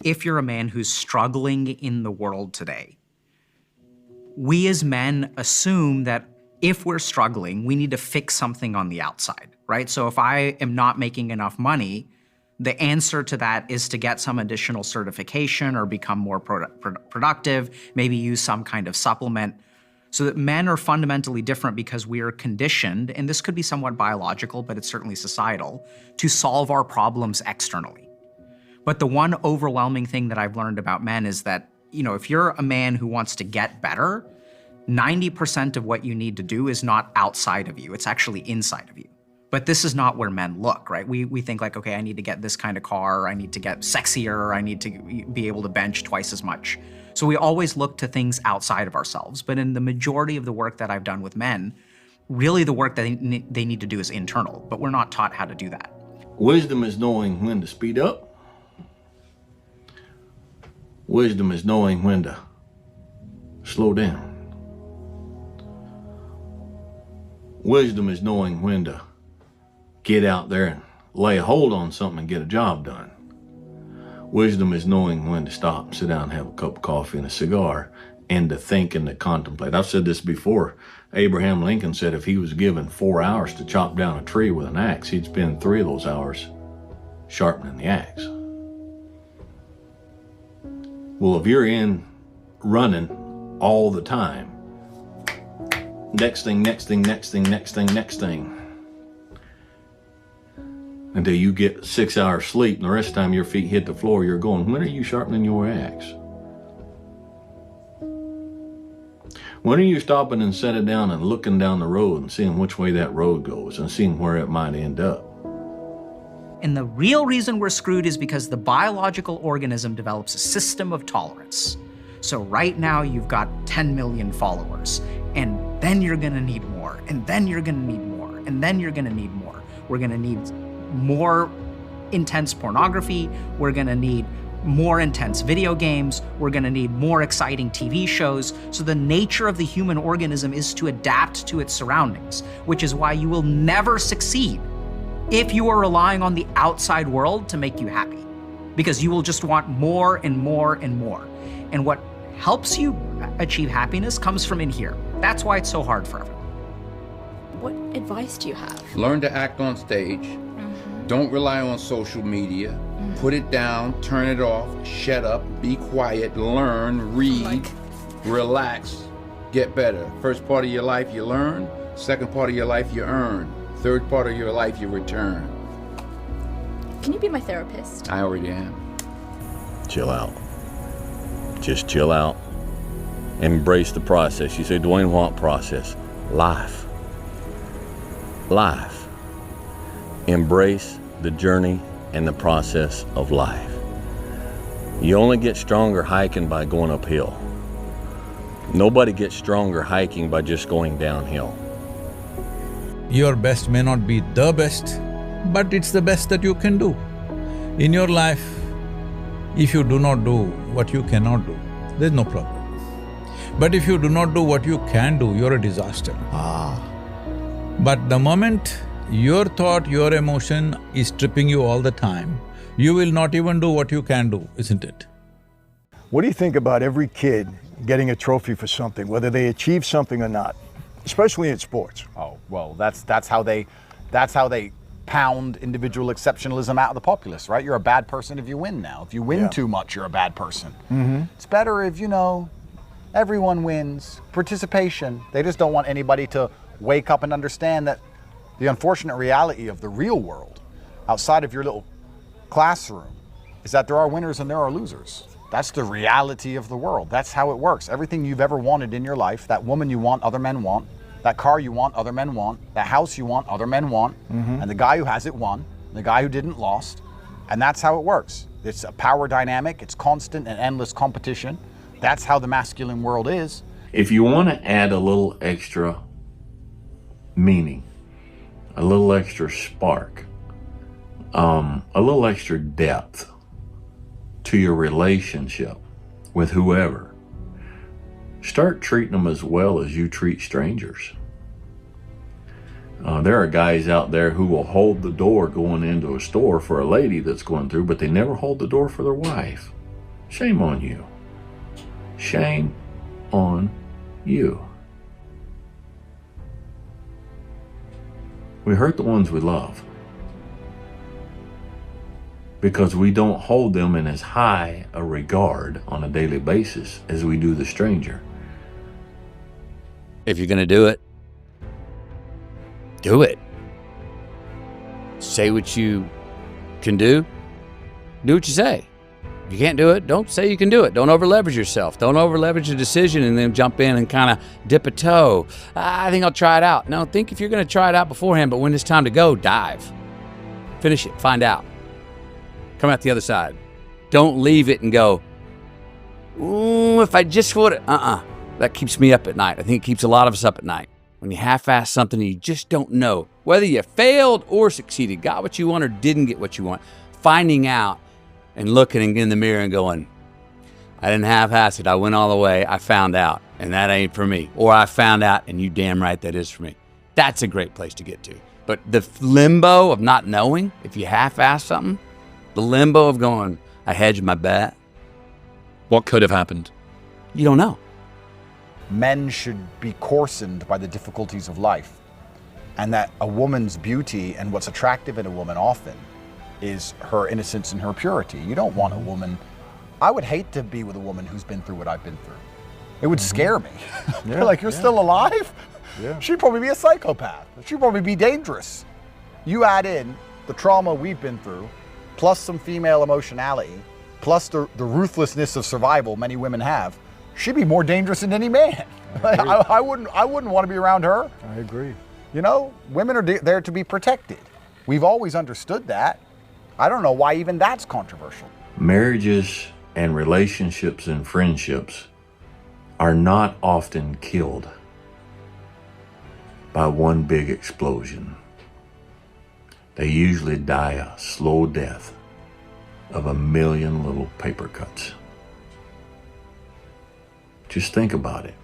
If you're a man who's struggling in the world today, we as men assume that if we're struggling, we need to fix something on the outside, right? So if I am not making enough money, the answer to that is to get some additional certification or become more productive, maybe use some kind of supplement. So that men are fundamentally different because we are conditioned, and this could be somewhat biological, but it's certainly societal, to solve our problems externally. But the one overwhelming thing that I've learned about men is that, if you're a man who wants to get better, 90% of what you need to do is not outside of you, it's actually inside of you. But this is not where men look, right? We think like, okay, I need to get this kind of car, I need to get sexier, I need to be able to bench twice as much. So we always look to things outside of ourselves. But in the majority of the work that I've done with men, really the work that they need to do is internal, but we're not taught how to do that. Wisdom is knowing when to speed up. Wisdom is knowing when to slow down. Wisdom is knowing when to get out there and lay a hold on something and get a job done. Wisdom is knowing when to stop and sit down and have a cup of coffee and a cigar and to think and to contemplate. I've said this before. Abraham Lincoln said if he was given 4 hours to chop down a tree with an axe, he'd spend 3 of those hours sharpening the axe. Well, if you're in running all the time, next thing, until you get 6 hours sleep and the rest of the time your feet hit the floor, you're going, when are you sharpening your axe? When are you stopping and sitting down and looking down the road and seeing which way that road goes and seeing where it might end up? And the real reason we're screwed is because the biological organism develops a system of tolerance. So right now you've got 10 million followers, and then you're gonna need more, and then you're gonna need more, and then you're gonna need more. We're gonna need more intense pornography, we're gonna need more intense video games, we're gonna need more exciting TV shows. So the nature of the human organism is to adapt to its surroundings, which is why you will never succeed if you are relying on the outside world to make you happy, because you will just want more and more and more. And what helps you achieve happiness comes from in here. That's why it's so hard for everyone. What advice do you have? Learn to act on stage. Don't rely on social media. Put it down, turn it off, shut up, be quiet, learn, read, relax, get better. First part of your life you learn, second part of your life you earn, third part of your life you return. Can you be my therapist? I already am. Chill out. Just chill out. Embrace the process. You say, Dwayne, what process? Life. Life. Embrace the journey and the process of life. You only get stronger hiking by going uphill. Nobody gets stronger hiking by just going downhill. Your best may not be the best, but it's the best that you can do. In your life, if you do not do what you cannot do, there's no problem. But if you do not do what you can do, you're a disaster. But the moment your thought, your emotion is tripping you all the time, you will not even do what you can do, isn't it? What do you think about every kid getting a trophy for something, whether they achieve something or not, especially in sports? Oh, well, that's how they pound individual exceptionalism out of the populace, right? You're a bad person if you win now. If you win too much, you're a bad person. It's better if, everyone wins. Participation. They just don't want anybody to wake up and understand that the unfortunate reality of the real world, outside of your little classroom, is that there are winners and there are losers. That's the reality of the world. That's how it works. Everything you've ever wanted in your life, that woman you want, other men want. That car you want, other men want. That house you want, other men want. And the guy who has it won. The guy who didn't lost. And that's how it works. It's a power dynamic. It's constant and endless competition. That's how the masculine world is. If you want to add a little extra meaning, a little extra spark, a little extra depth to your relationship with whoever, start treating them as well as you treat strangers. There are guys out there who will hold the door going into a store for a lady that's going through, but they never hold the door for their wife. Shame on you. Shame on you. We hurt the ones we love because we don't hold them in as high a regard on a daily basis as we do the stranger. If you're going to do it, do it. Say what you can do what you say. If you can't do it, don't say you can do it. Don't over leverage yourself. Don't over leverage a decision and then jump in and kind of dip a toe. I think I'll try it out. No, think if you're going to try it out beforehand, but when it's time to go, dive. Finish it, find out. Come out the other side. Don't leave it and go, ooh, if I just would, That keeps me up at night. I think it keeps a lot of us up at night. When you half-ass something and you just don't know whether you failed or succeeded, got what you want or didn't get what you want, finding out and looking in the mirror and going, I didn't half-ass it. I went all the way. I found out, and that ain't for me. Or I found out, and you damn right that is for me. That's a great place to get to. But the limbo of not knowing, if you half-ass something, the limbo of going, I hedged my bet. What could have happened? You don't know. Men should be coarsened by the difficulties of life, and that a woman's beauty and what's attractive in a woman often is her innocence and her purity. You don't want a woman. I would hate to be with a woman who's been through what I've been through. It would scare me. You're like, you're still alive? Yeah. She'd probably be a psychopath. She'd probably be dangerous. You add in the trauma we've been through, plus some female emotionality, plus the ruthlessness of survival many women have, she'd be more dangerous than any man. I wouldn't want to be around her. I agree. You know, women are there to be protected. We've always understood that. I don't know why even that's controversial. Marriages and relationships and friendships are not often killed by one big explosion. They usually die a slow death of a million little paper cuts. Just think about it.